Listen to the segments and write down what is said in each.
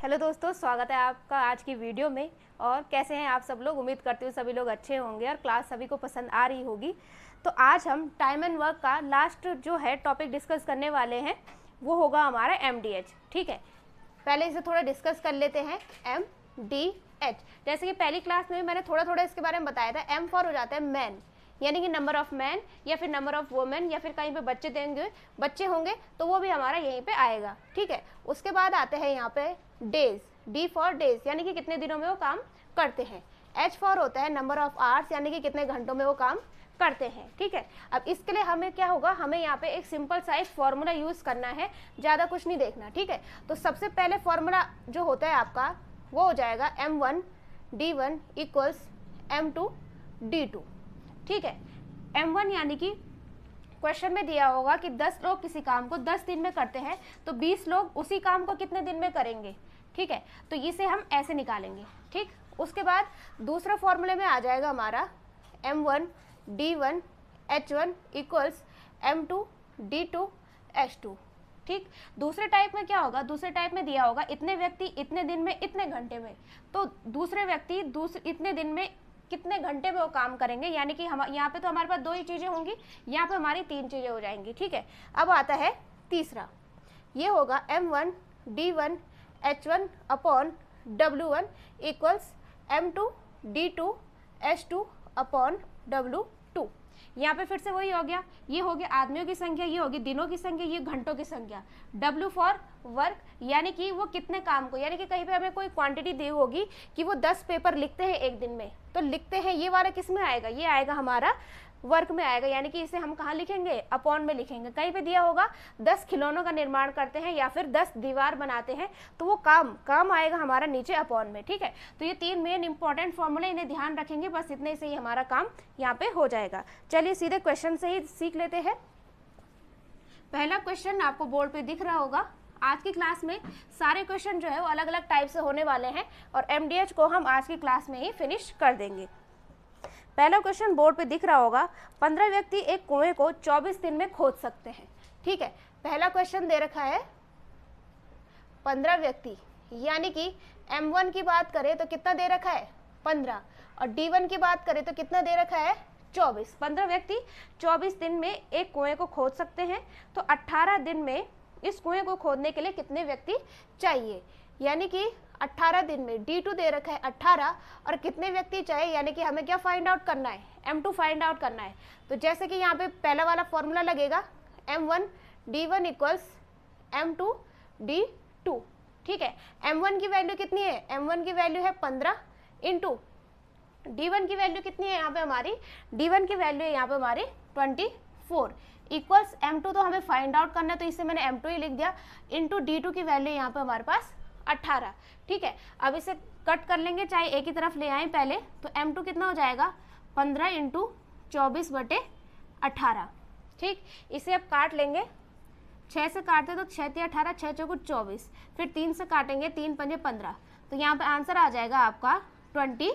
Hello दोस्तों, स्वागत है आपका आज की वीडियो में। और कैसे हैं आप सब लोग? उम्मीद करती हूँ सभी लोग अच्छे होंगे और क्लास सभी को पसंद आ रही होगी। तो आज हम टाइम एंड वर्क का लास्ट जो है टॉपिक डिस्कस करने वाले हैं, वो होगा हमारा MDH। ठीक है, पहले इसे थोड़ा डिस्कस कर लेते हैं। MDH जैसे कि पहली क्लास में मैंने थोड़ा इसके बारे में बताया था। M फॉर हो जाता है मैन, यानी कि नंबर ऑफ मैन या फिर नंबर ऑफ वुमेन, या फिर कहीं पे बच्चे होंगे तो वो भी हमारा यहीं पे आएगा। ठीक है, उसके बाद आते हैं यहाँ पे डेज। D फॉर डेज, यानी कि कितने दिनों में वो काम करते हैं। H फॉर होता है नंबर ऑफ आवर्स, यानी कि कितने घंटों में वो काम करते हैं। ठीक है, अब इसके लिए हमें क्या होगा, हमें यहाँ पे एक सिंपल सा एक फॉर्मूला यूज करना है, ज़्यादा कुछ नहीं देखना। ठीक है, तो सबसे पहले फॉर्मूला जो होता है आपका वो हो जाएगा M1 D1 equals M2 D2। ठीक है, M1 यानी कि क्वेश्चन में दिया होगा कि 10 लोग किसी काम को 10 दिन में करते हैं, तो 20 लोग उसी काम को कितने दिन में करेंगे। ठीक है, तो इसे हम ऐसे निकालेंगे। ठीक, उसके बाद दूसरा फॉर्मूले में आ जाएगा हमारा M1 D1 H1 equals M2 D2 H2। ठीक, दूसरे टाइप में क्या होगा, दूसरे टाइप में दिया होगा इतने व्यक्ति इतने दिन में इतने घंटे में, तो दूसरे व्यक्ति इतने दिन में कितने घंटे में वो काम करेंगे, यानी कि हम यहाँ पे तो हमारे पास 2 ही चीज़ें होंगी, यहाँ पे हमारी 3 चीज़ें हो जाएंगी। ठीक है, अब आता है तीसरा, ये होगा M1 D1 H1 upon W1 equals M2 D2 H2 upon W2। यहाँ पे फिर से वही हो गया, ये हो गया आदमियों की संख्या, ये होगी दिनों की संख्या, ये घंटों की संख्या। W फॉर वर्क, यानी कि वो कितने काम को, यानी कि कहीं पे हमें कोई क्वांटिटी दी होगी कि वो 10 पेपर लिखते हैं एक दिन में, तो लिखते हैं, ये वाला किस में आएगा, ये आएगा हमारा वर्क में आएगा, यानी कि इसे हम कहाँ लिखेंगे, अपॉन में लिखेंगे। कहीं पे दिया होगा 10 खिलौनों का निर्माण करते हैं या फिर 10 दीवार बनाते हैं, तो वो काम आएगा हमारा नीचे अपॉन में। ठीक है, तो ये 3 मेन इंपॉर्टेंट फॉर्मूले, इन्हें ध्यान रखेंगे, बस इतने से ही हमारा काम यहाँ पे हो जाएगा। चलिए सीधे क्वेश्चन से ही सीख लेते हैं। पहला क्वेश्चन आपको बोर्ड पे दिख रहा होगा। आज की क्लास में सारे क्वेश्चन जो है वो अलग अलग टाइप से होने वाले हैं और MDH को हम आज की क्लास में ही फिनिश कर देंगे। पहला क्वेश्चन बोर्ड पे दिख रहा होगा, 15 व्यक्ति एक कुएं को 24 दिन में खोद सकते हैं। ठीक है, पहला क्वेश्चन दे रखा है 15 व्यक्ति, यानी कि M1 की बात करें तो कितना दे रखा है 15, और D1 की बात करें तो कितना दे रखा है 24। 15 व्यक्ति 24 दिन में एक कुएं को खोद सकते हैं, तो 18 दिन में इस कुएं को खोदने के लिए कितने व्यक्ति चाहिए, यानी कि 18 दिन में D2 दे रखा है 18, और कितने व्यक्ति चाहिए, यानी कि हमें क्या फाइंड आउट करना है, M2 फाइंड आउट करना है। तो जैसे कि यहाँ पे पहला वाला फॉर्मूला लगेगा M1 D1 equals M2 D2। ठीक है, M1 की वैल्यू कितनी है, M1 की वैल्यू है 15 इंटू D1 की वैल्यू कितनी है यहाँ पे हमारी, D1 की वैल्यू है यहाँ पे हमारी 24 इक्वल्स M2 तो हमें फाइंड आउट करना है, तो इससे मैंने M2 ही लिख दिया, इंटू D2 की वैल्यू यहाँ पे हमारे पास 18। ठीक है, अब इसे कट कर लेंगे, चाहे एक ही तरफ ले आए पहले, तो M2 कितना हो जाएगा 15 इंटू 24/18। ठीक, इसे अब काट लेंगे, 6 से काटते तो 6 × 18 6 × 24, फिर 3 से काटेंगे 3 × 5 = 15, तो यहाँ पे आंसर आ जाएगा आपका 20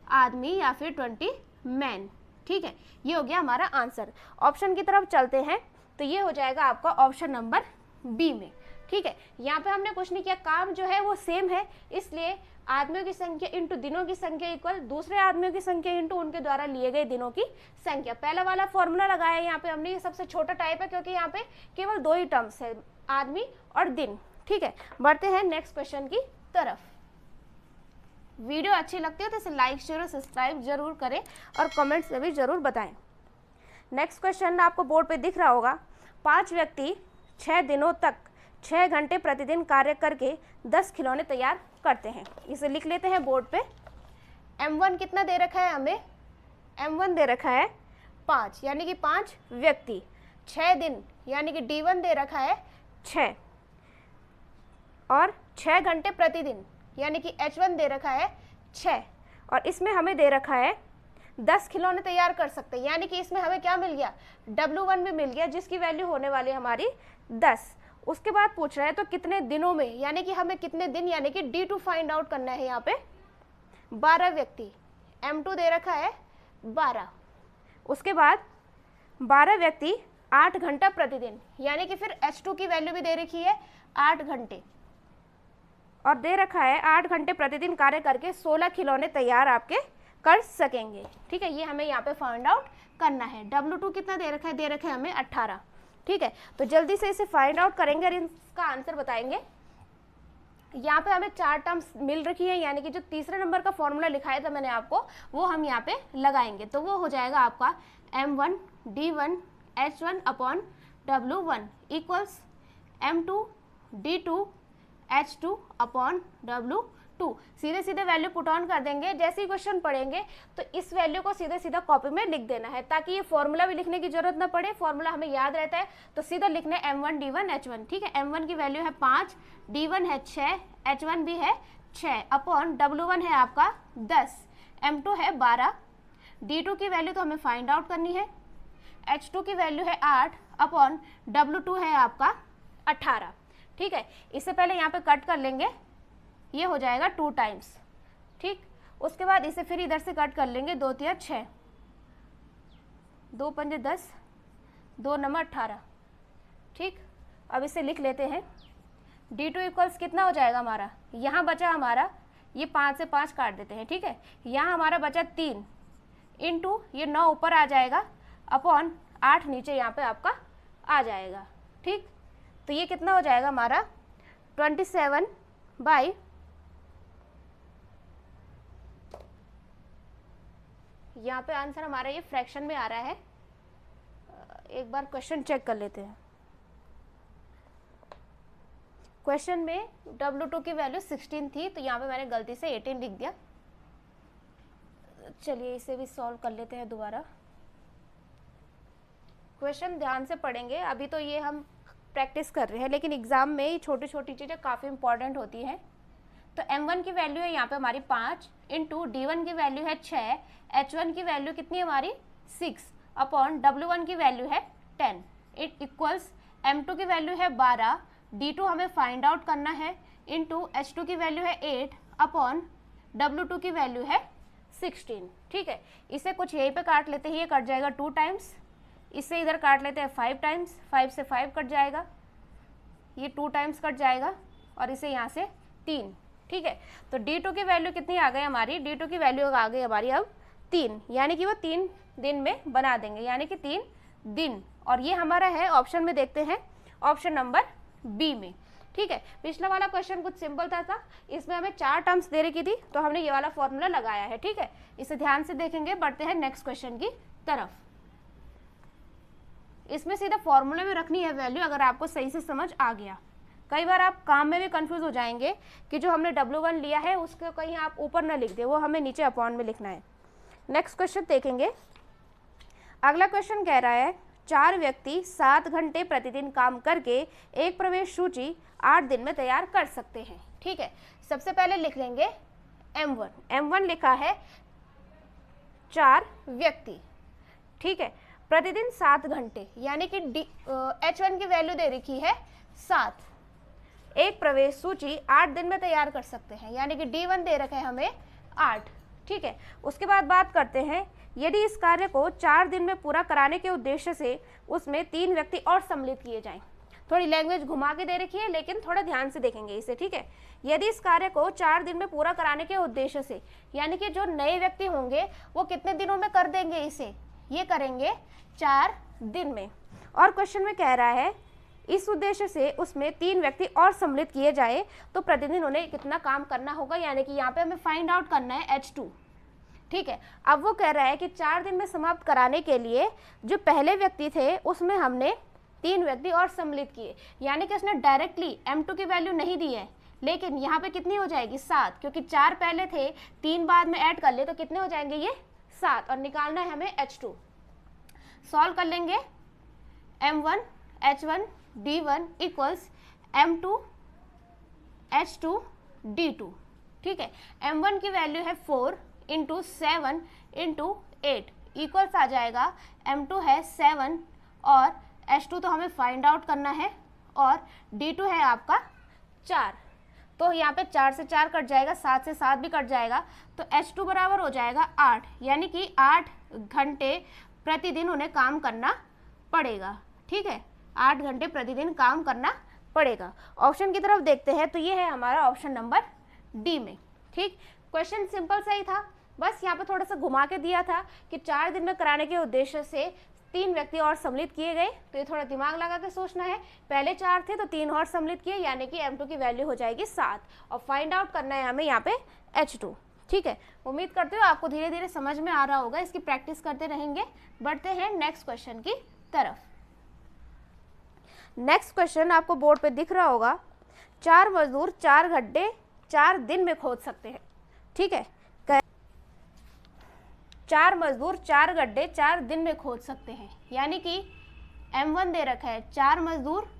आदमी या फिर 20 मैन। ठीक है, ये हो गया हमारा आंसर। ऑप्शन की तरफ चलते हैं, तो ये हो जाएगा आपका ऑप्शन नंबर बी में। ठीक है, यहाँ पे हमने कुछ नहीं किया, काम जो है वो सेम है, इसलिए आदमियों की संख्या इंटू दिनों की संख्या इक्वल दूसरे आदमियों की संख्या इंटू उनके द्वारा लिए गए दिनों की संख्या। पहला वाला फॉर्मूला लगाया यहाँ पे हमने, ये सबसे छोटा टाइप है क्योंकि यहाँ पे केवल 2 ही टर्म्स है, आदमी और दिन। ठीक है, बढ़ते हैं नेक्स्ट क्वेश्चन की तरफ। वीडियो अच्छी लगती है तो इसे लाइक शेयर और सब्सक्राइब जरूर करें और कमेंट्स में भी जरूर बताएं। नेक्स्ट क्वेश्चन आपको बोर्ड पे दिख रहा होगा, 5 व्यक्ति 6 दिनों तक 6 घंटे प्रतिदिन कार्य करके 10 खिलौने तैयार करते हैं। इसे लिख लेते हैं बोर्ड पे। M1 कितना दे रखा है हमें, M1 दे रखा है 5, यानी कि 5 व्यक्ति 6 दिन, यानी कि D1 दे रखा है 6, और 6 घंटे प्रतिदिन, यानी कि H1 दे रखा है 6, और इसमें हमें दे रखा है 10 खिलौने तैयार कर सकते हैं, यानी कि इसमें हमें क्या मिल गया, W1 भी मिल गया, जिसकी वैल्यू होने वाली हमारी 10। उसके बाद पूछ रहा है तो कितने दिनों में, यानी कि हमें कितने दिन, यानी कि D2 फाइंड आउट करना है। यहाँ पे 12 व्यक्ति, M2 दे रखा है 12, उसके बाद 12 व्यक्ति 8 घंटा प्रतिदिन, यानी कि फिर H2 की वैल्यू भी दे रखी है 8 घंटे, और दे रखा है 8 घंटे प्रतिदिन कार्य करके 16 खिलौने तैयार आपके कर सकेंगे। ठीक है, ये हमें यहाँ पे फाइंड आउट करना है। W2 कितना दे रखा है? दे रखा है हमें 18। ठीक है, तो जल्दी से इसे फाइंड आउट करेंगे और इसका आंसर बताएंगे। यहाँ पे हमें 4 टर्म्स मिल रखी है, यानी कि जो तीसरे नंबर का फॉर्मूला लिखाया था मैंने आपको, वो हम यहाँ पे लगाएंगे। तो वो हो जाएगा आपका M1 D1 H1 upon W1 equals M2 D2 H2 upon W2। सीधे सीधे वैल्यू पुट ऑन कर देंगे। जैसे ही क्वेश्चन पढ़ेंगे तो इस वैल्यू को सीधे सीधा कॉपी में लिख देना है, ताकि ये फॉर्मूला भी लिखने की जरूरत ना पड़े। फॉर्मूला हमें याद रहता है, तो सीधा लिखना है M1 D1 H1। ठीक है, M1 की वैल्यू है 5, D1 है 6, H1 भी है 6 अपॉन W1 है आपका 10, M2 है 12, D2 की वैल्यू तो हमें फाइंड आउट करनी है, H2 की वैल्यू है 8 अपॉन W2 है आपका 18। ठीक है, इससे पहले यहाँ पे कट कर लेंगे, ये हो जाएगा 2 टाइम्स। ठीक, उसके बाद इसे फिर इधर से कट कर लेंगे, 2 तिया 6, 2 पंजे 10, 2 नंबर 18। ठीक, अब इसे लिख लेते हैं। D2 इक्वल्स कितना हो जाएगा हमारा? यहाँ बचा हमारा, ये 5 से 5 काट देते हैं। ठीक है, यहाँ हमारा बचा 3 इंटू ये 9 ऊपर आ जाएगा अपॉन 8 नीचे यहाँ पे आपका आ जाएगा। ठीक, तो ये कितना हो जाएगा हमारा 27 बाई, यहाँ पे आंसर हमारा ये फ्रैक्शन में आ रहा है। एक बार क्वेश्चन चेक कर लेते हैं। क्वेश्चन में W2 की वैल्यू 16 थी, तो यहाँ पे मैंने गलती से 18 लिख दिया। चलिए इसे भी सॉल्व कर लेते हैं दोबारा। क्वेश्चन ध्यान से पढ़ेंगे, अभी तो ये हम प्रैक्टिस कर रहे हैं, लेकिन एग्जाम में ये छोटी छोटी चीज़ें काफ़ी इंपॉर्टेंट होती हैं। तो M1 की वैल्यू है यहाँ पे हमारी 5 इंटू D1 की वैल्यू है 6, H1 की वैल्यू कितनी है हमारी 6 अपॉन W1 की वैल्यू है 10, इट इक्वल्स M2 की वैल्यू है 12, D2 हमें फाइंड आउट करना है, इंटू H2 की वैल्यू है 8 अपॉन W2 की वैल्यू है 16। ठीक है, इसे कुछ यहीं पे काट लेते हैं, ये कट जाएगा 2 टाइम्स, इसे इधर काट लेते हैं 5 टाइम्स, 5 से 5 कट जाएगा, ये 2 टाइम्स कट जाएगा और इसे यहाँ से 3। ठीक है, तो D2 की वैल्यू कितनी आ गई हमारी? D2 की वैल्यू आ गई हमारी अब 3, यानी कि वो 3 दिन में बना देंगे, यानी कि 3 दिन। और ये हमारा है ऑप्शन में, देखते हैं ऑप्शन नंबर बी में। ठीक है, पिछला वाला क्वेश्चन कुछ सिंपल था, इसमें हमें 4 टर्म्स दे रखी थी, तो हमने ये वाला फॉर्मूला लगाया है। ठीक है, इसे ध्यान से देखेंगे। बढ़ते हैं नेक्स्ट क्वेश्चन की तरफ। इसमें सीधा फॉर्मूले में रखनी है वैल्यू, अगर आपको सही से समझ आ गया। कई बार आप काम में भी कंफ्यूज हो जाएंगे कि जो हमने W1 लिया है उसको कहीं आप ऊपर ना लिख दे, वो हमें नीचे अपॉन में लिखना है। नेक्स्ट क्वेश्चन देखेंगे। अगला क्वेश्चन कह रहा है 4 व्यक्ति 7 घंटे प्रतिदिन काम करके एक प्रवेश सूची 8 दिन में तैयार कर सकते हैं। ठीक है, सबसे पहले लिख लेंगे M1 लिखा है 4 व्यक्ति। ठीक है, प्रतिदिन 7 घंटे, यानी कि H1 की वैल्यू दे रखी है 7, एक प्रवेश सूची 8 दिन में तैयार कर सकते हैं, यानी कि D1 दे रखा है हमें 8। ठीक है, उसके बाद बात करते हैं, यदि इस कार्य को 4 दिन में पूरा कराने के उद्देश्य से उसमें 3 व्यक्ति और सम्मिलित किए जाएं। थोड़ी लैंग्वेज घुमा के दे रखी है, लेकिन थोड़ा ध्यान से देखेंगे इसे। ठीक है, यदि इस कार्य को 4 दिन में पूरा कराने के उद्देश्य से, यानी कि जो नए व्यक्ति होंगे वो कितने दिनों में कर देंगे इसे? ये करेंगे 4 दिन में। और क्वेश्चन में कह रहा है इस उद्देश्य से उसमें 3 व्यक्ति और सम्मिलित किए जाए तो प्रतिदिन उन्हें कितना काम करना होगा, यानी कि यहाँ पे हमें फाइंड आउट करना है H2। ठीक है, अब वो कह रहा है कि 4 दिन में समाप्त कराने के लिए जो पहले व्यक्ति थे उसमें हमने 3 व्यक्ति और सम्मिलित किए, यानी कि उसने डायरेक्टली M2 की वैल्यू नहीं दी है, लेकिन यहाँ पे कितनी हो जाएगी 7, क्योंकि 4 पहले थे, 3 बाद में ऐड कर ले तो कितने हो जाएंगे ये 7, और निकालना है हमें H2। सॉल्व कर लेंगे। M1 H1 D1 equals M2 H2 D2। ठीक है, M1 की वैल्यू है 4 इंटू 7 इंटू 8 इक्वल्स आ जाएगा, M2 है 7 और H2 तो हमें फाइंड आउट करना है, और D2 है आपका 4। तो यहाँ पे 4 से 4 कट जाएगा, 7 से 7 भी कट जाएगा, तो H2 बराबर हो जाएगा 8, यानी कि 8 घंटे प्रतिदिन उन्हें काम करना पड़ेगा। ठीक है, 8 घंटे प्रतिदिन काम करना पड़ेगा। ऑप्शन की तरफ देखते हैं तो ये है हमारा ऑप्शन नंबर डी में। ठीक, क्वेश्चन सिंपल सा ही था, बस यहाँ पे थोड़ा सा घुमा के दिया था कि 4 दिन में कराने के उद्देश्य से 3 व्यक्ति और सम्मिलित किए गए, तो ये थोड़ा दिमाग लगा के सोचना है। पहले 4 थे तो 3 और सम्मिलित किए, यानी कि M2 की वैल्यू हो जाएगी 7 और फाइंड आउट करना है हमें यहाँ पे H2। ठीक है, उम्मीद करते हो आपको धीरे धीरे समझ में आ रहा होगा, इसकी प्रैक्टिस करते रहेंगे। बढ़ते हैं नेक्स्ट क्वेश्चन की तरफ। नेक्स्ट क्वेश्चन आपको बोर्ड पे दिख रहा होगा, 4 मजदूर 4 गड्ढे 4 दिन में खोद सकते हैं। ठीक है, 4 मजदूर 4 गड्ढे 4 दिन में खोद सकते हैं, यानी कि M1 दे रखा है 4 मजदूर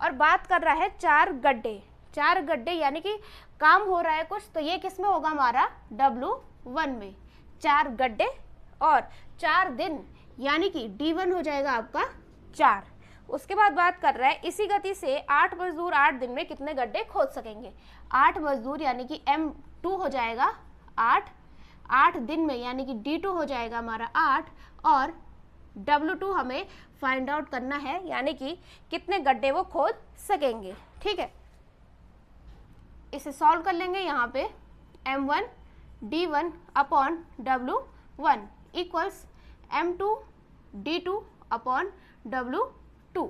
और बात कर रहा है 4 गड्ढे। 4 गड्ढे यानी कि काम हो रहा है कुछ, तो ये किस में होगा हमारा W1 में 4 गड्ढे और 4 दिन, यानी कि D1 हो जाएगा आपका 4। उसके बाद बात कर रहा है इसी गति से 8 मजदूर 8 दिन में कितने गड्ढे खोद सकेंगे। 8 मजदूर यानी कि M2 हो जाएगा 8 दिन में, यानी कि D2 हो जाएगा हमारा 8 और W2 हमें फाइंड आउट करना है, यानी कि कितने गड्ढे वो खोद सकेंगे। ठीक है, इसे सॉल्व कर लेंगे। यहाँ पे M1 D1 upon W1 equals M2 D2 upon W2।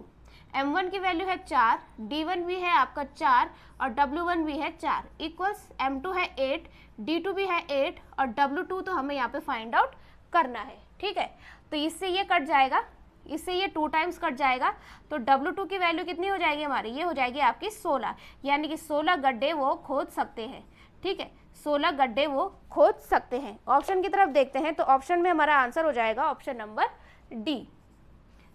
M1 की वैल्यू है 4, D1 भी है आपका 4 और W1 भी है 4 इक्वल्स M2 है 8, D2 भी है 8 और W2 तो हमें यहाँ पे फाइंड आउट करना है। ठीक है, तो इससे ये कट जाएगा, इससे ये 2 टाइम्स कट जाएगा, तो W2 की वैल्यू कितनी हो जाएगी हमारी, ये हो जाएगी आपकी 16, यानी कि 16 गड्ढे वो खोद सकते हैं। ठीक है, 16 गड्ढे वो खोद सकते हैं। ऑप्शन की तरफ देखते हैं तो ऑप्शन में हमारा आंसर हो जाएगा ऑप्शन नंबर डी।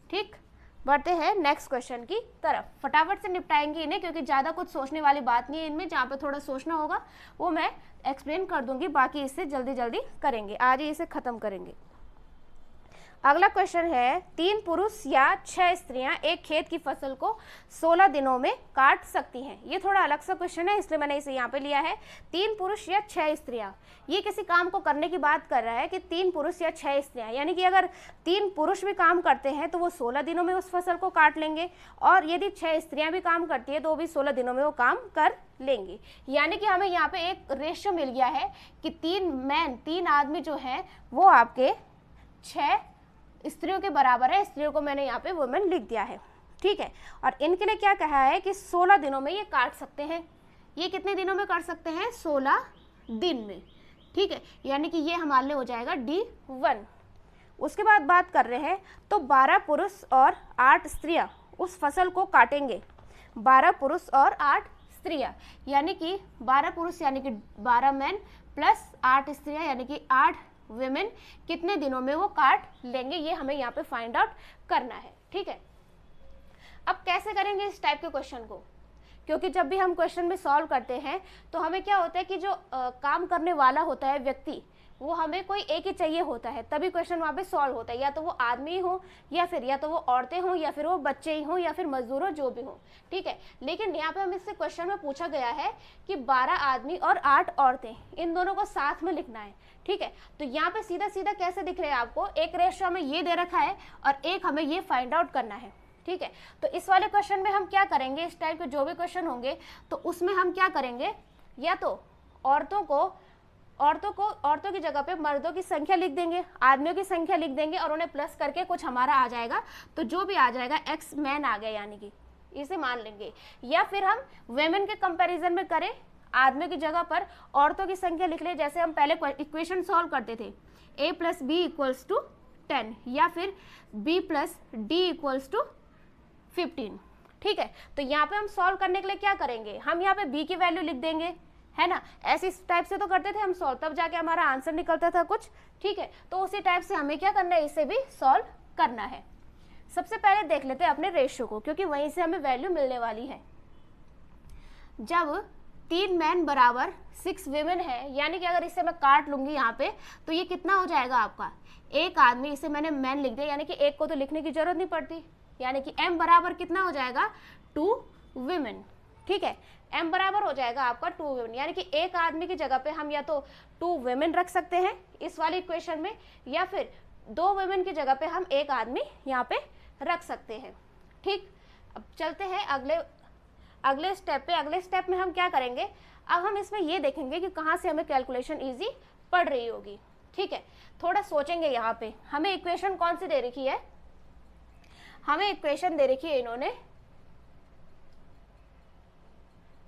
ठीक, बढ़ते हैं नेक्स्ट क्वेश्चन की तरफ। फटाफट से निपटाएंगे इन्हें, क्योंकि ज़्यादा कुछ सोचने वाली बात नहीं है इनमें। जहाँ पे थोड़ा सोचना होगा वो मैं एक्सप्लेन कर दूंगी, बाकी इससे जल्दी जल्दी करेंगे, आज ही इसे ख़त्म करेंगे। अगला क्वेश्चन है, 3 पुरुष या 6 स्त्रियां एक खेत की फसल को 16 दिनों में काट सकती हैं। ये थोड़ा अलग सा क्वेश्चन है, इसलिए मैंने इसे यहाँ पे लिया है। 3 पुरुष या 6 स्त्रियां, ये किसी काम को करने की बात कर रहा है कि 3 पुरुष या 6 स्त्रियां, यानी कि अगर 3 पुरुष भी काम करते हैं तो वो 16 दिनों में उस फसल को काट लेंगे, और यदि 6 स्त्रियां भी काम करती है तो वो भी 16 दिनों में वो काम कर लेंगे। यानी कि हमें यहाँ पे एक रेशियो मिल गया है कि 3 आदमी जो है वो आपके 6 स्त्रियों के बराबर है। स्त्रियों को मैंने यहाँ पे वुमेन लिख दिया है। ठीक है, और इनके लिए क्या कहा है कि 16 दिनों में ये काट सकते हैं। ये कितने दिनों में कर सकते हैं, 16 दिन में। ठीक है, यानी कि ये हमारे लिए हो जाएगा D1। उसके बाद बात कर रहे हैं तो 12 पुरुष और 8 स्त्रियां उस फसल को काटेंगे। 12 पुरुष और 8 स्त्रियां, यानी कि 12 पुरुष यानी कि 12 मैन प्लस 8 स्त्रियां यानी कि 8 विमेन कितने दिनों में वो काट लेंगे, ये हमें यहाँ पे फाइंड आउट करना है। ठीक है, अब कैसे करेंगे इस टाइप के क्वेश्चन को, क्योंकि जब भी हम क्वेश्चन में सॉल्व करते हैं तो हमें क्या होता है कि जो काम करने वाला होता है व्यक्ति, वो हमें कोई एक ही चाहिए होता है, तभी क्वेश्चन वहाँ पे सॉल्व होता है। या तो वो आदमी हो या तो वो औरतें हों या फिर वो बच्चे ही हों या फिर मजदूर हो, जो भी हो। ठीक है, लेकिन यहाँ पे हम इससे क्वेश्चन में पूछा गया है कि 12 आदमी और 8 औरतें, इन दोनों को साथ में लिखना है। ठीक है, तो यहाँ पे सीधा सीधा कैसे दिख रहे हैं आपको, एक रेशियो हमें ये दे रखा है और एक हमें ये फाइंड आउट करना है। ठीक है, तो इस वाले क्वेश्चन में हम क्या करेंगे, इस टाइप के जो भी क्वेश्चन होंगे तो उसमें हम क्या करेंगे, या तो औरतों की जगह पे मर्दों की संख्या लिख देंगे, आदमियों की संख्या लिख देंगे और उन्हें प्लस करके कुछ हमारा आ जाएगा, तो जो भी आ जाएगा एक्स मैन आ गया, यानी कि इसे मान लेंगे। या फिर हम वेमेन के कंपैरिजन में करें, आदमियों की जगह पर औरतों की संख्या लिख ले, जैसे हम पहले इक्वेशन सॉल्व करते थे, a + b = 10 या फिर b + d = 15। ठीक है, तो यहाँ पे हम सॉल्व करने के लिए क्या करेंगे, हम यहाँ पे b की वैल्यू लिख देंगे, है ना। ऐसी टाइप से तो करते थे हम सॉल्व, तब जाके हमारा आंसर निकलता था कुछ। ठीक है, तो उसी टाइप से हमें क्या करना है, इसे भी सॉल्व करना है। सबसे पहले देख लेते हैं अपने रेशियो को, क्योंकि वहीं से हमें वैल्यू मिलने वाली है। जब 3 मैन बराबर 6 विमेन है, यानी कि अगर इसे मैं काट लूंगी यहाँ पे, तो ये कितना हो जाएगा आपका, एक आदमी, इसे मैंने मैन लिख दिया, यानी कि एक को तो लिखने की जरूरत नहीं पड़ती, यानी कि m बराबर कितना हो जाएगा, 2 विमेन। ठीक है, m बराबर हो जाएगा आपका 2 विमेन, यानी कि एक आदमी की जगह पे हम या तो 2 विमेन रख सकते हैं इस वाली इक्वेशन में, या फिर 2 विमेन की जगह पे हम एक आदमी यहाँ पे रख सकते हैं। ठीक, अब चलते हैं अगले स्टेप में हम क्या करेंगे, अब हम इसमें ये देखेंगे कि कहाँ से हमें कैलकुलेशन ईजी पड़ रही होगी। ठीक है, थोड़ा सोचेंगे। यहाँ पे हमें इक्वेशन कौन सी दे रखी है, हमें इक्वेशन दे रखी है इन्होंने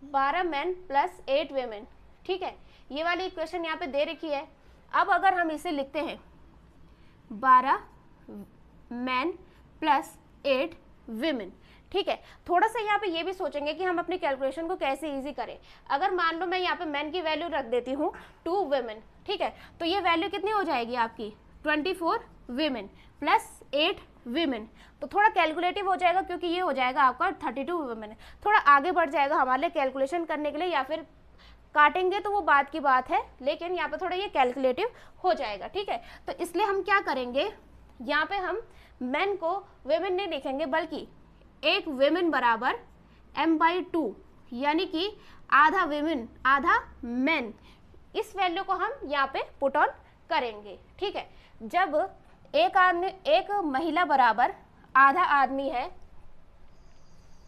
12 मैन प्लस 8 वेमेन। ठीक है, ये वाली इक्वेशन यहाँ पे दे रखी है। अब अगर हम इसे लिखते हैं 12 मैन प्लस 8 विमेन, ठीक है, थोड़ा सा यहाँ पे ये भी सोचेंगे कि हम अपनी कैलकुलेशन को कैसे इजी करें। अगर मान लो मैं यहाँ पे मैन की वैल्यू रख देती हूँ 2 विमेन, ठीक है, तो ये वैल्यू कितनी हो जाएगी आपकी 24 विमेन प्लस 8 विमेन। तो थोड़ा कैलकुलेटिव हो जाएगा क्योंकि ये हो जाएगा आपका 32 विमेन। थोड़ा आगे बढ़ जाएगा हमारे लिए कैलकुलेशन करने के लिए, या फिर काटेंगे तो वो बात की बात है, लेकिन यहाँ पे थोड़ा ये कैलकुलेटिव हो जाएगा। ठीक है, तो इसलिए हम क्या करेंगे, यहाँ पे हम मैन को वेमेन नहीं लिखेंगे, बल्कि एक वेमेन बराबर m/2, यानी कि आधा वेमेन आधा मैन, इस वैल्यू को हम यहाँ पे पुट ऑन करेंगे। ठीक है, जब एक महिला बराबर आधा आदमी है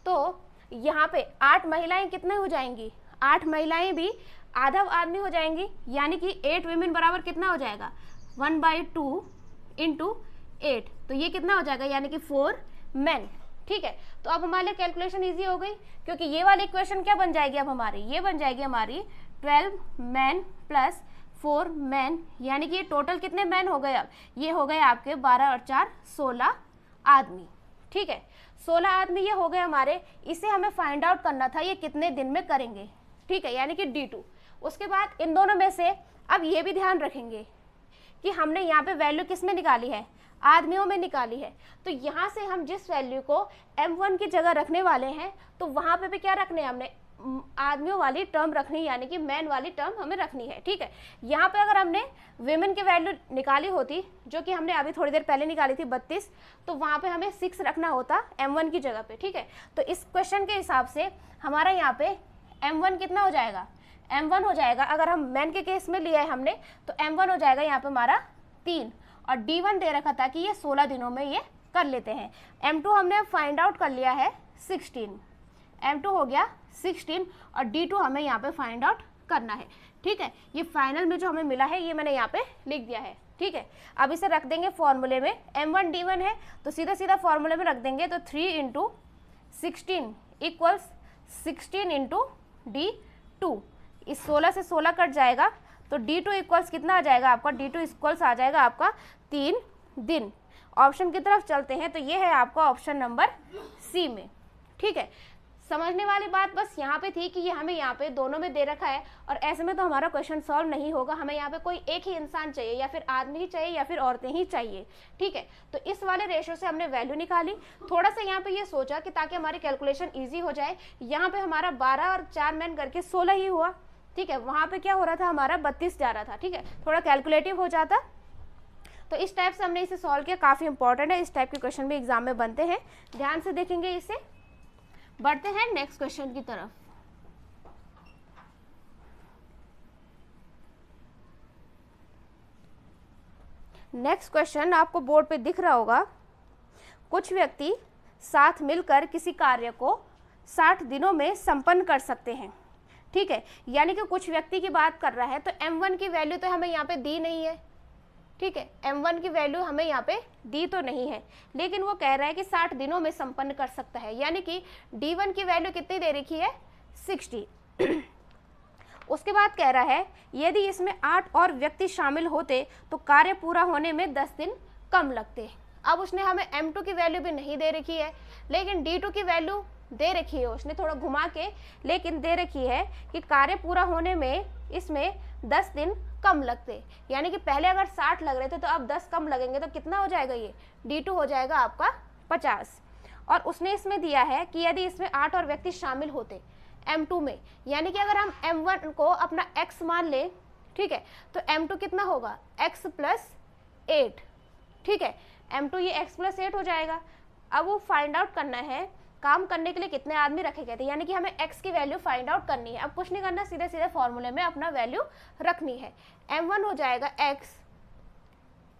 तो यहाँ पे 8 महिलाएं कितने हो जाएंगी, 8 महिलाएं भी आधा आदमी हो जाएंगी, यानी कि 8 वीमेन बराबर कितना हो जाएगा 1/2 इंटू 8, तो ये कितना हो जाएगा यानी कि 4 मैन। ठीक है, तो अब हमारे लिए कैलकुलेशन इजी हो गई, क्योंकि ये वाली इक्वेशन क्या बन जाएगी अब हमारी, ये बन जाएगी हमारी 12 मैन प्लस 4 मैन, यानी कि ये टोटल कितने मैन हो गए, अब ये हो गए आपके 12 और 4 16 आदमी। ठीक है, 16 आदमी ये हो गए हमारे, इसे हमें फाइंड आउट करना था ये कितने दिन में करेंगे। ठीक है, यानी कि D2। उसके बाद इन दोनों में से अब ये भी ध्यान रखेंगे कि हमने यहाँ पे वैल्यू किस में निकाली है, आदमियों में निकाली है, तो यहाँ से हम जिस वैल्यू को M1 की जगह रखने वाले हैं तो वहाँ पे भी क्या रखने हैं, हमने आदमियों वाली टर्म रखनी, यानी कि मैन वाली टर्म हमें रखनी है। ठीक है, यहाँ पे अगर हमने विमेन की वैल्यू निकाली होती, जो कि हमने अभी थोड़ी देर पहले निकाली थी 32, तो वहाँ पे हमें 6 रखना होता M1 की जगह पे। ठीक है, तो इस क्वेश्चन के हिसाब से हमारा यहाँ पे M1 कितना हो जाएगा, M1 हो जाएगा, अगर हम मैन के केस में लिया है हमने तो M1 हो जाएगा यहाँ पे हमारा 3, और D1 दे रखा था कि ये 16 दिनों में ये कर लेते हैं। M2 हमने फाइंड आउट कर लिया है 16, M2 हो गया 16, और D2 हमें यहाँ पे फाइंड आउट करना है। ठीक है, ये फाइनल में जो हमें मिला है ये मैंने यहाँ पे लिख दिया है। ठीक है, अब इसे रख देंगे फॉर्मूले में, M1 D1 है तो सीधा सीधा फॉर्मूले में रख देंगे, तो 3 इंटू 16 इक्वल्स 16 इंटू D2, इस 16 से 16 कट जाएगा तो D2 इक्वल्स कितना आ जाएगा आपका, D2 इक्वल्स आ जाएगा आपका 3 दिन। ऑप्शन की तरफ चलते हैं तो ये है आपका ऑप्शन नंबर सी में। ठीक है, समझने वाली बात बस यहाँ पे थी कि ये हमें यहाँ पे दोनों में दे रखा है, और ऐसे में तो हमारा क्वेश्चन सॉल्व नहीं होगा, हमें यहाँ पे कोई एक ही इंसान चाहिए, या फिर आदमी ही चाहिए या फिर औरतें ही चाहिए। ठीक है, तो इस वाले रेशो से हमने वैल्यू निकाली, थोड़ा सा यहाँ पे ये सोचा कि ताकि हमारी कैलकुलेशन ईजी हो जाए। यहाँ पे हमारा 12 और 4 मैन करके 16 ही हुआ। ठीक है, वहाँ पे क्या हो रहा था हमारा 32 जा रहा था। ठीक है, थोड़ा कैलकुलेटिव हो जाता, तो इस टाइप से हमने इसे सॉल्व किया, काफ़ी इंपॉर्टेंट है, इस टाइप के क्वेश्चन भी एग्जाम में बनते हैं, ध्यान से देखेंगे इसे। बढ़ते हैं नेक्स्ट क्वेश्चन की तरफ। नेक्स्ट क्वेश्चन आपको बोर्ड पे दिख रहा होगा, कुछ व्यक्ति साथ मिलकर किसी कार्य को 60 दिनों में संपन्न कर सकते हैं। ठीक है, यानी कि कुछ व्यक्ति की बात कर रहा है, तो M1 की वैल्यू तो हमें यहाँ पे दी नहीं है। ठीक है, M1 की वैल्यू हमें यहाँ पे दी तो नहीं है, लेकिन वो कह रहा है कि 60 दिनों में संपन्न कर सकता है, यानी कि D1 की वैल्यू कितनी दे रखी है 60। उसके बाद कह रहा है यदि इसमें 8 और व्यक्ति शामिल होते तो कार्य पूरा होने में 10 दिन कम लगते। अब उसने हमें M2 की वैल्यू भी नहीं दे रखी है, लेकिन D2 की वैल्यू दे रखी है, उसने थोड़ा घुमा के लेकिन दे रखी है कि कार्य पूरा होने में इसमें 10 दिन कम लगते, यानी कि पहले अगर 60 लग रहे थे तो अब 10 कम लगेंगे, तो कितना हो जाएगा ये D2 हो जाएगा आपका 50। और उसने इसमें दिया है कि यदि इसमें 8 और व्यक्ति शामिल होते M2 में, यानी कि अगर हम M1 को अपना x मान ले, ठीक है, तो M2 कितना होगा x प्लस 8। ठीक है, M2 ये x प्लस 8 हो जाएगा। अब वो फाइंड आउट करना है काम करने के लिए कितने आदमी रखे गए थे, यानी कि हमें x की वैल्यू फाइंड आउट करनी है। अब कुछ नहीं करना, सीधे सीधे फॉर्मूले में अपना वैल्यू रखनी है। M1 हो जाएगा x,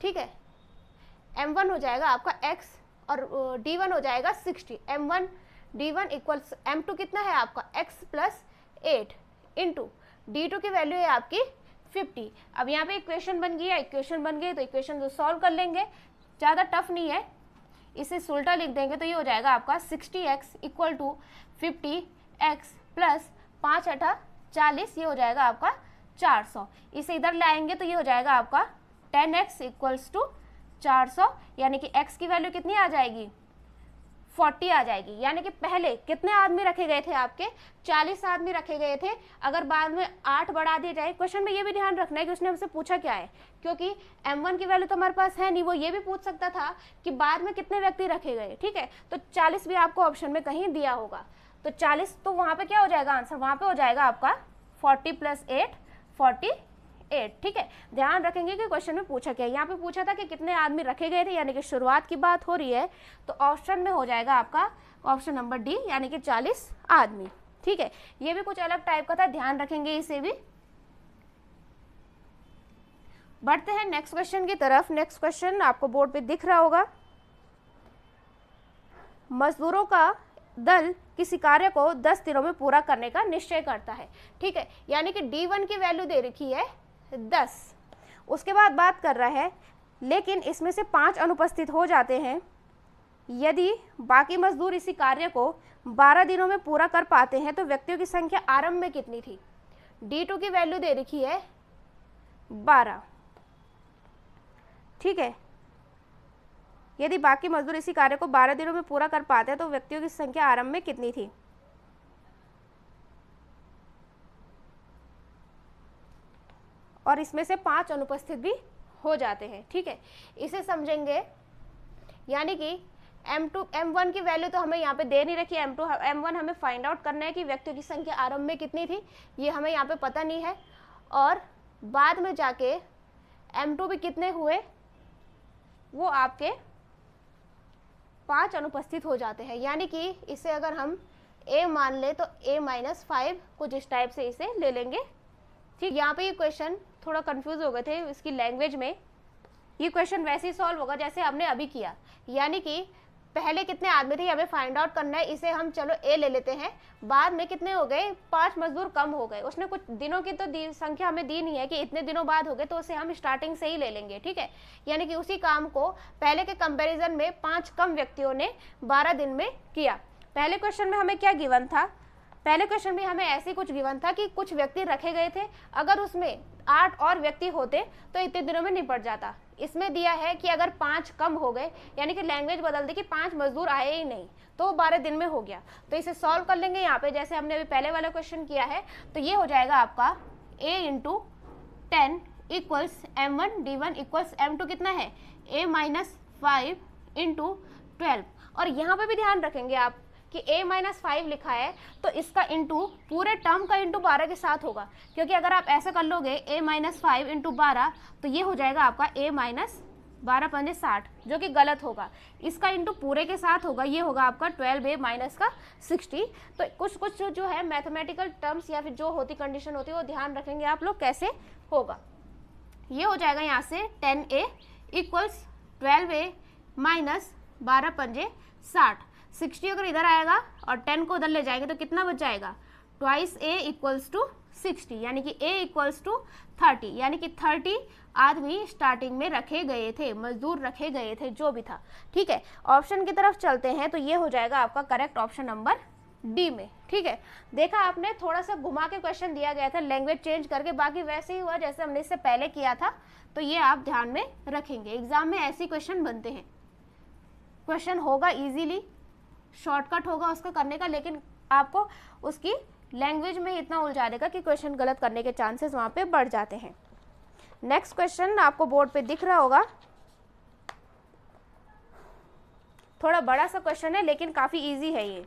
ठीक है, M1 हो जाएगा आपका x और D1 हो जाएगा 60। M1 D1 इक्वल्स M2 कितना है आपका x प्लस 8 इंटू D2 की वैल्यू है आपकी 50। अब यहाँ पे इक्वेशन बन गई, इक्वेशन बन गई तो इक्वेशन को सॉल्व कर लेंगे, ज़्यादा टफ नहीं है, इसे उल्टा लिख देंगे तो ये हो जाएगा आपका 60x equal to 50x plus 5 8 40, ये हो जाएगा आपका 400। इसे इधर लाएंगे तो ये हो जाएगा आपका 10x इक्वल्स टू 400, यानी कि x की वैल्यू कितनी आ जाएगी 40 आ जाएगी। यानी कि पहले कितने आदमी रखे गए थे आपके 40 आदमी रखे गए थे, अगर बाद में 8 बढ़ा दिए जाए। क्वेश्चन में ये भी ध्यान रखना है कि उसने हमसे पूछा क्या है, क्योंकि M1 की वैल्यू तो हमारे पास है नहीं, वो ये भी पूछ सकता था कि बाद में कितने व्यक्ति रखे गए, ठीक है। तो 40 भी आपको ऑप्शन में कहीं दिया होगा, तो 40 तो वहाँ पे क्या हो जाएगा आंसर, वहाँ पे हो जाएगा आपका 40 प्लस 8 48, ठीक है। ध्यान रखेंगे कि क्वेश्चन में पूछा क्या है। यहाँ पे पूछा था कि कितने आदमी रखे गए थे, यानी कि शुरुआत की बात हो रही है, तो ऑप्शन में हो जाएगा आपका ऑप्शन नंबर डी, यानी कि 40 आदमी, ठीक है। ये भी कुछ अलग टाइप का था, ध्यान रखेंगे इसे भी। बढ़ते हैं नेक्स्ट क्वेश्चन की तरफ। नेक्स्ट क्वेश्चन आपको बोर्ड पे दिख रहा होगा। मजदूरों का दल किसी कार्य को 10 दिनों में पूरा करने का निश्चय करता है, ठीक है। यानी कि D1 की वैल्यू दे रखी है 10, उसके बाद बात कर रहा है लेकिन इसमें से 5 अनुपस्थित हो जाते हैं, यदि बाकी मजदूर इसी कार्य को 12 दिनों में पूरा कर पाते हैं तो व्यक्तियों की संख्या आरंभ में कितनी थी। D2 की वैल्यू दे रखी है 12, ठीक है। यदि बाकी मजदूर इसी कार्य को 12 दिनों में पूरा कर पाते हैं तो व्यक्तियों की संख्या आरंभ में कितनी थी। और इसमें से 5 अनुपस्थित भी हो जाते हैं, ठीक है। इसे समझेंगे, यानी कि M1 की वैल्यू तो हमें यहाँ पे दे नहीं रखी, M1 हमें फाइंड आउट करना है कि व्यक्तियों की संख्या आरंभ में कितनी थी, ये हमें यहाँ पे पता नहीं है। और बाद में जाके M2 भी कितने हुए, वो आपके 5 अनुपस्थित हो जाते हैं। यानी कि इसे अगर हम A मान ले तो A-5 कुछ इस टाइप से इसे ले लेंगे, ठीक। यहाँ पे ये क्वेश्चन थोड़ा कंफ्यूज हो गए थे इसकी लैंग्वेज में। ये क्वेश्चन वैसे ही सॉल्व होगा जैसे हमने अभी किया, यानी कि पहले कितने आदमी थे हमें फाइंड आउट करना है, इसे हम चलो A ले लेते हैं। बाद में कितने हो गए, 5 मजदूर कम हो गए, उसने कुछ दिनों की तो संख्या हमें दी नहीं है कि इतने दिनों बाद हो गए, तो उसे हम स्टार्टिंग से ही ले लेंगे, ठीक है। यानी कि उसी काम को पहले के कंपेरिजन में 5 कम व्यक्तियों ने 12 दिन में किया। पहले क्वेश्चन में हमें क्या गिवन था, पहले क्वेश्चन में हमें ऐसे कुछ गिवन था कि कुछ व्यक्ति रखे गए थे, अगर उसमें 8 और व्यक्ति होते तो इतने दिनों में निपट जाता। इसमें दिया है कि अगर 5 कम हो गए, यानी कि लैंग्वेज बदल दी कि 5 मजदूर आए ही नहीं तो 12 दिन में हो गया। तो इसे सॉल्व कर लेंगे यहाँ पे, जैसे हमने अभी पहले वाला क्वेश्चन किया है। तो ये हो जाएगा आपका A into 10 equals M1 D1 equals M2 कितना है A-5 इंटू 12। और यहाँ पे भी ध्यान रखेंगे आप कि A-5 लिखा है तो इसका इंटू पूरे टर्म का इंटू 12 के साथ होगा, क्योंकि अगर आप ऐसा कर लोगे A-5 इंटू 12 तो ये हो जाएगा आपका A-12 60, जो कि गलत होगा। इसका इंटू पूरे के साथ होगा, ये होगा आपका 12A माइनस का 60। तो कुछ कुछ जो है मैथमेटिकल टर्म्स या फिर जो होती कंडीशन होती है वो ध्यान रखेंगे आप लोग कैसे होगा। ये हो जाएगा यहाँ से 10A इक्वल्स 12A माइनस 12 60। 60 अगर इधर आएगा और 10 को उधर ले जाएंगे तो कितना बच जाएगा, 2A इक्वल्स टू 60, यानी कि A इक्वल्स टू 30, यानी कि 30 आदमी स्टार्टिंग में रखे गए थे, मजदूर रखे गए थे, जो भी था, ठीक है। ऑप्शन की तरफ चलते हैं तो ये हो जाएगा आपका करेक्ट ऑप्शन नंबर डी में, ठीक है। देखा आपने, थोड़ा सा घुमा के क्वेश्चन दिया गया था लैंग्वेज चेंज करके, बाकी वैसे ही हुआ जैसे हमने इससे पहले किया था। तो ये आप ध्यान में रखेंगे, एग्जाम में ऐसे क्वेश्चन बनते हैं। क्वेश्चन होगा इजीली, शॉर्टकट होगा उसका करने का, लेकिन आपको उसकी लैंग्वेज में इतना उलझा देगा कि क्वेश्चन गलत करने के चांसेस वहाँ पे बढ़ जाते हैं। नेक्स्ट क्वेश्चन आपको बोर्ड पे दिख रहा होगा, थोड़ा बड़ा सा क्वेश्चन है लेकिन काफ़ी इजी है ये।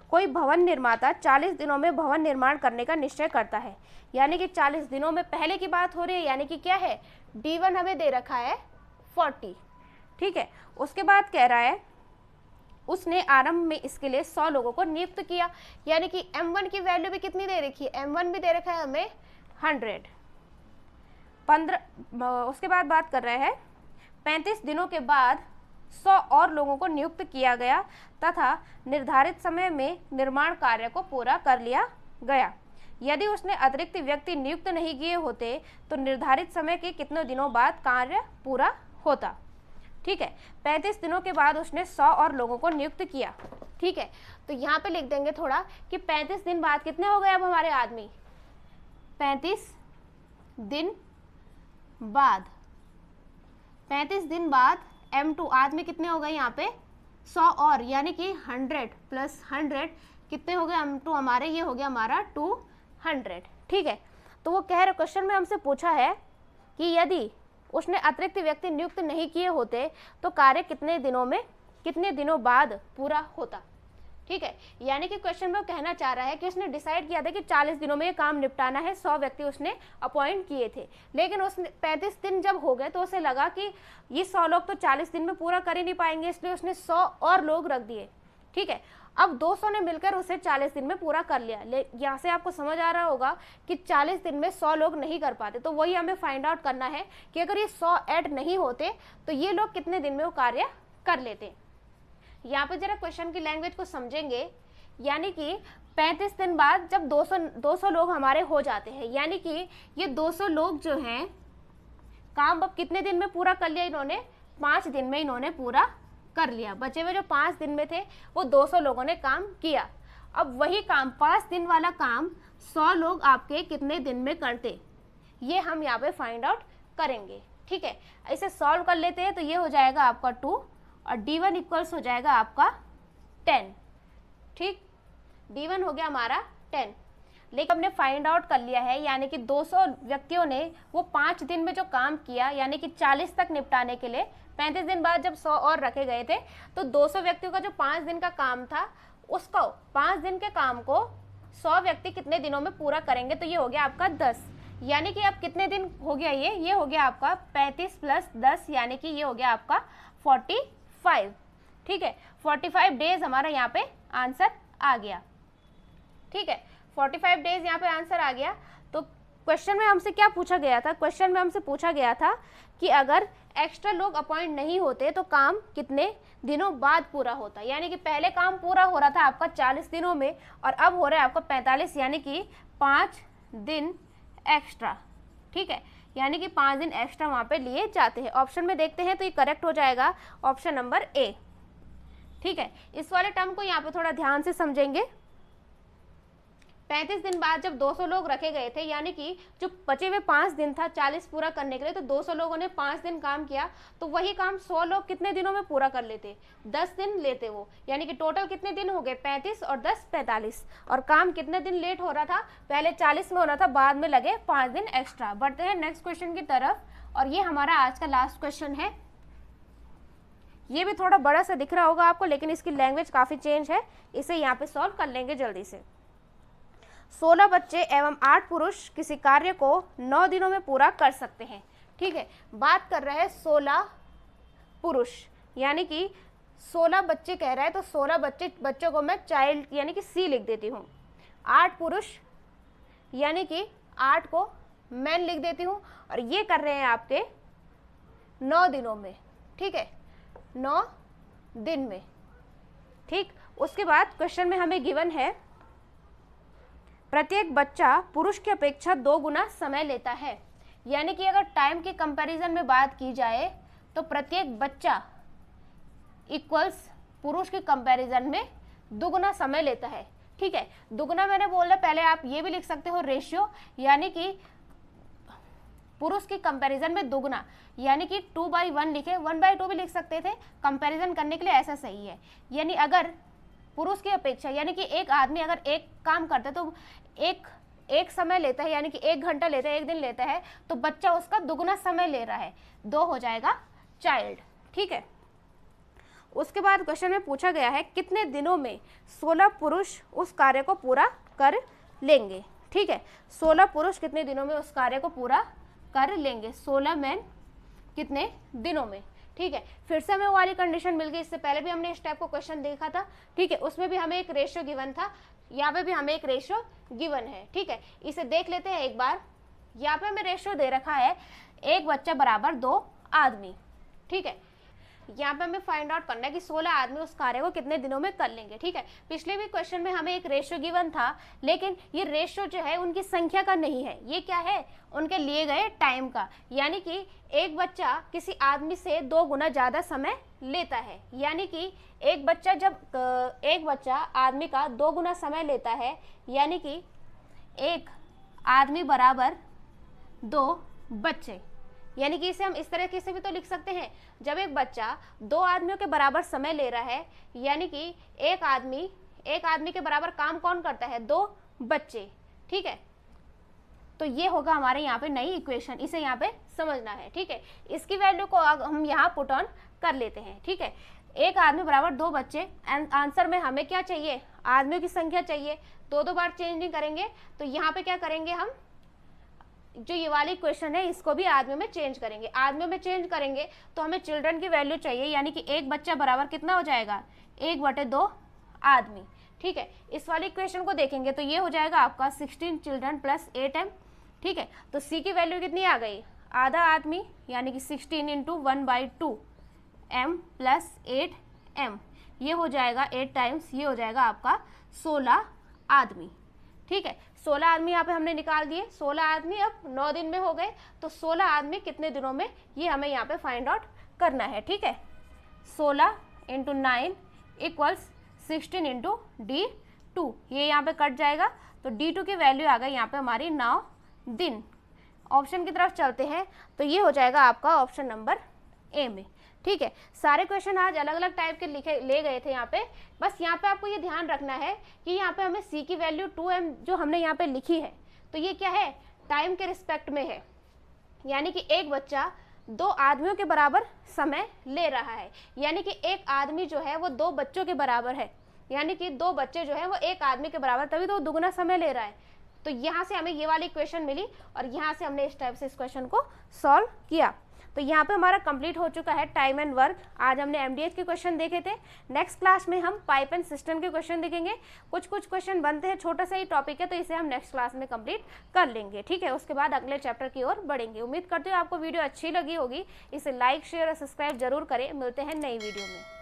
कोई भवन निर्माता 40 दिनों में भवन निर्माण करने का निश्चय करता है, यानी कि 40 दिनों में पहले की बात हो रही है, यानी कि क्या है, D1 हमें दे रखा है 40, ठीक है। उसके बाद कह रहा है उसने आरंभ में इसके लिए 100 लोगों को नियुक्त किया, यानी कि M1 की वैल्यू भी कितनी दे रखी है, M1 भी दे रखा है हमें 100। 15 उसके बाद बात कर रहे हैं 35 दिनों के बाद 100 और लोगों को नियुक्त किया गया तथा निर्धारित समय में निर्माण कार्य को पूरा कर लिया गया। यदि उसने अतिरिक्त व्यक्ति नियुक्त नहीं किए होते तो निर्धारित समय के कितने दिनों बाद कार्य पूरा होता। ठीक है, 35 दिनों के बाद उसने 100 और लोगों को नियुक्त किया। ठीक है, तो यहाँ पे लिख देंगे थोड़ा कि 35 दिन बाद कितने हो गए अब हमारे आदमी, 35 दिन बाद, 35 दिन बाद M2 आदमी कितने हो गए यहाँ पे 100 और, यानी कि 100 प्लस 100 कितने हो गए M2 हमारे, ये हो गया हमारा 200। ठीक है, तो वो कह रहे क्वेश्चन में हमसे पूछा है कि यदि उसने अतिरिक्त व्यक्ति नियुक्त नहीं किए होते तो कार्य कितने दिनों बाद पूरा होता। ठीक है, यानी कि क्वेश्चन में वो कहना चाह रहा है कि उसने डिसाइड किया था कि 40 दिनों में ये काम निपटाना है, 100 व्यक्ति उसने अपॉइंट किए थे, लेकिन उसने 35 दिन जब हो गए तो उसे लगा कि ये 100 लोग तो 40 दिन में पूरा कर ही नहीं पाएंगे, इसलिए उसने 100 और लोग रख दिए। ठीक है, अब 200 ने मिलकर उसे 40 दिन में पूरा कर लिया। यहाँ से आपको समझ आ रहा होगा कि 40 दिन में 100 लोग नहीं कर पाते, तो वही हमें फाइंड आउट करना है कि अगर ये 100 ऐड नहीं होते तो ये लोग कितने दिन में वो कार्य कर लेते। यहाँ पे जरा क्वेश्चन की लैंग्वेज को समझेंगे, यानी कि 35 दिन बाद जब 200 लोग हमारे हो जाते हैं, यानी कि ये 200 लोग जो हैं काम अब कितने दिन में पूरा कर लिया इन्होंने, 5 दिन में इन्होंने पूरा कर लिया। बचे हुए जो 5 दिन में थे वो 200 लोगों ने काम किया। अब वही काम 5 दिन वाला काम 100 लोग आपके कितने दिन में करते, ये हम यहाँ पे फाइंड आउट करेंगे। ठीक है, इसे सॉल्व कर लेते हैं तो ये हो जाएगा आपका 2 और D1 इक्वल्स हो जाएगा आपका 10। ठीक, D1 हो गया हमारा 10, लेकिन हमने फाइंड आउट कर लिया है, यानी कि 200 व्यक्तियों ने वो 5 दिन में जो काम किया, यानी कि 40 तक निपटाने के लिए 35 दिन बाद जब 100 और रखे गए थे तो 200 व्यक्तियों का जो 5 दिन का काम था उसको 5 दिन के काम को 100 व्यक्ति कितने दिनों में पूरा करेंगे, तो ये हो गया आपका 10, यानी कि अब कितने दिन हो गया, ये हो गया आपका 35 प्लस 10, यानी कि ये हो गया आपका 45। ठीक है, 45 डेज हमारा यहाँ पे आंसर आ गया। ठीक है, 45 डेज यहाँ पे आंसर आ गया। तो क्वेश्चन में हमसे क्या पूछा गया था, क्वेश्चन में हमसे पूछा गया था कि अगर एक्स्ट्रा लोग अपॉइंट नहीं होते तो काम कितने दिनों बाद पूरा होता, यानी कि पहले काम पूरा हो रहा था आपका 40 दिनों में और अब हो रहा है आपका 45, यानी कि 5 दिन एक्स्ट्रा। ठीक है, यानी कि 5 दिन एक्स्ट्रा वहाँ पे लिए जाते हैं। ऑप्शन में देखते हैं तो ये करेक्ट हो जाएगा ऑप्शन नंबर ए। ठीक है, इस वाले टर्म को यहाँ पे थोड़ा ध्यान से समझेंगे। 35 दिन बाद जब 200 लोग रखे गए थे, यानी कि जो बचे हुए 5 दिन था 40 पूरा करने के लिए, तो 200 लोगों ने 5 दिन काम किया, तो वही काम 100 लोग कितने दिनों में पूरा कर लेते, 10 दिन लेते वो, यानी कि टोटल कितने दिन हो गए 35 और 10 45, और काम कितने दिन लेट हो रहा था, पहले 40 में होना था, बाद में लगे 5 दिन एक्स्ट्रा। बढ़ते हैं नेक्स्ट क्वेश्चन की तरफ, और ये हमारा आज का लास्ट क्वेश्चन है। ये भी थोड़ा बड़ा सा दिख रहा होगा आपको, लेकिन इसकी लैंग्वेज काफ़ी चेंज है, इसे यहाँ पे सॉल्व कर लेंगे जल्दी से। 16 बच्चे एवं 8 पुरुष किसी कार्य को 9 दिनों में पूरा कर सकते हैं। ठीक है, बात कर रहे हैं 16 पुरुष, यानी कि 16 बच्चे कह रहा है, तो 16 बच्चों को मैं चाइल्ड यानी कि सी लिख देती हूँ। 8 पुरुष यानी कि 8 को मैन लिख देती हूँ, और ये कर रहे हैं आपके 9 दिनों में। ठीक है, 9 दिन में। ठीक, उसके बाद क्वेश्चन में हमें गिवन है प्रत्येक बच्चा पुरुष की अपेक्षा 2 गुना समय लेता है, यानी कि अगर टाइम के कंपैरिजन में बात की जाए तो प्रत्येक बच्चा इक्वल्स पुरुष के कंपैरिजन में 2 गुना समय लेता है। ठीक है, दुगुना मैंने बोला, पहले आप ये भी लिख सकते हो रेशियो, यानी कि पुरुष की कंपैरिजन में दुगुना, यानी कि 2/1 लिखे, 1/2 भी लिख सकते थे, कंपैरिजन करने के लिए ऐसा सही है। यानी अगर पुरुष की अपेक्षा, यानी कि एक आदमी अगर एक काम करता है तो एक समय लेता है, यानी कि 1 घंटा लेता है, 1 दिन लेता है, तो बच्चा उसका दुगुना समय ले रहा है, 2 हो जाएगा चाइल्ड। ठीक है, उसके बाद क्वेश्चन में पूछा गया है कितने दिनों में 16 पुरुष उस कार्य को पूरा कर लेंगे। ठीक है, 16 पुरुष कितने दिनों में उस कार्य को पूरा कर लेंगे, 16 मैन कितने दिनों में। ठीक है, फिर से हमें वो वाली कंडीशन मिल गई, इससे पहले भी हमने इस टाइप का क्वेश्चन देखा था। ठीक है, उसमें भी हमें एक रेशियो गिवन था, यहाँ पे भी हमें एक रेशियो गिवन है। ठीक है, इसे देख लेते हैं एक बार। यहाँ पे हमें रेशियो दे रखा है 1 बच्चा बराबर 2 आदमी। ठीक है, यहाँ पे हमें फाइंड आउट करना है कि 16 आदमी उस कार्य को कितने दिनों में कर लेंगे। ठीक है, पिछले भी क्वेश्चन में हमें एक रेशियो गिवन था, लेकिन ये रेशियो जो है उनकी संख्या का नहीं है, ये क्या है, उनके लिए गए टाइम का। यानी कि एक बच्चा किसी आदमी से 2 गुना ज़्यादा समय लेता है, यानी कि एक बच्चा आदमी का 2 गुना समय लेता है, यानी कि एक आदमी बराबर 2 बच्चे। यानी कि इसे हम इस तरीके से भी तो लिख सकते हैं, जब एक बच्चा 2 आदमियों के बराबर समय ले रहा है, यानी कि एक आदमी के बराबर काम कौन करता है, 2 बच्चे। ठीक है, तो ये होगा हमारे यहाँ पे नई इक्वेशन, इसे यहाँ पे समझना है। ठीक है, इसकी वैल्यू को हम यहाँ पुट ऑन कर लेते हैं। ठीक है, एक आदमी बराबर 2 बच्चे, आंसर में हमें क्या चाहिए, आदमियों की संख्या चाहिए। 2 बार चेंज नहीं करेंगे, तो यहाँ पे क्या करेंगे, हम जो ये वाली क्वेश्चन है इसको भी आदमियों में चेंज करेंगे। आदमियों में चेंज करेंगे तो हमें चिल्ड्रन की वैल्यू चाहिए, यानी कि एक बच्चा बराबर कितना हो जाएगा, 1/2 आदमी। ठीक है, इस वाली क्वेश्चन को देखेंगे तो ये हो जाएगा आपका 16 चिल्ड्रन प्लस 8m। ठीक है, तो c की वैल्यू कितनी आ गई, आधा आदमी, यानी कि 16 × 1/2 m प्लस 8m, ये हो जाएगा 8 टाइम्स, ये हो जाएगा आपका 16 आदमी। ठीक है, 16 आदमी यहाँ पे हमने निकाल दिए। 16 आदमी अब 9 दिन में हो गए, तो 16 आदमी कितने दिनों में, ये हमें यहाँ पे फाइंड आउट करना है। ठीक है, 16 × 9 = 16 × D2, ये यहाँ पे कट जाएगा, तो D2 की वैल्यू आ गई यहाँ पे हमारी 9 दिन। ऑप्शन की तरफ चलते हैं, तो ये हो जाएगा आपका ऑप्शन नंबर ए में। ठीक है, सारे क्वेश्चन आज अलग अलग टाइप के ले गए थे यहाँ पे। बस यहाँ पे आपको ये ध्यान रखना है कि यहाँ पे हमें c की वैल्यू 2m जो हमने यहाँ पे लिखी है, तो ये क्या है, टाइम के रिस्पेक्ट में है, यानी कि एक बच्चा 2 आदमियों के बराबर समय ले रहा है, यानी कि एक आदमी जो है वो 2 बच्चों के बराबर है, यानी कि 2 बच्चे जो है वो एक आदमी के बराबर, तभी तो दुगना समय ले रहा है। तो यहाँ से हमें ये वाली इक्वेशन मिली और यहाँ से हमने इस टाइप से इस क्वेश्चन को सॉल्व किया। तो यहाँ पे हमारा कंप्लीट हो चुका है टाइम एंड वर्क। आज हमने एमडीएच के क्वेश्चन देखे थे। नेक्स्ट क्लास में हम पाइप एंड सिस्टम के क्वेश्चन देखेंगे। कुछ क्वेश्चन बनते हैं, छोटा सा ही टॉपिक है, तो इसे हम नेक्स्ट क्लास में कंप्लीट कर लेंगे। ठीक है, उसके बाद अगले चैप्टर की ओर बढ़ेंगे। उम्मीद करते हो आपको वीडियो अच्छी लगी होगी। इसे लाइक, शेयर और सब्सक्राइब जरूर करें। मिलते हैं नई वीडियो में।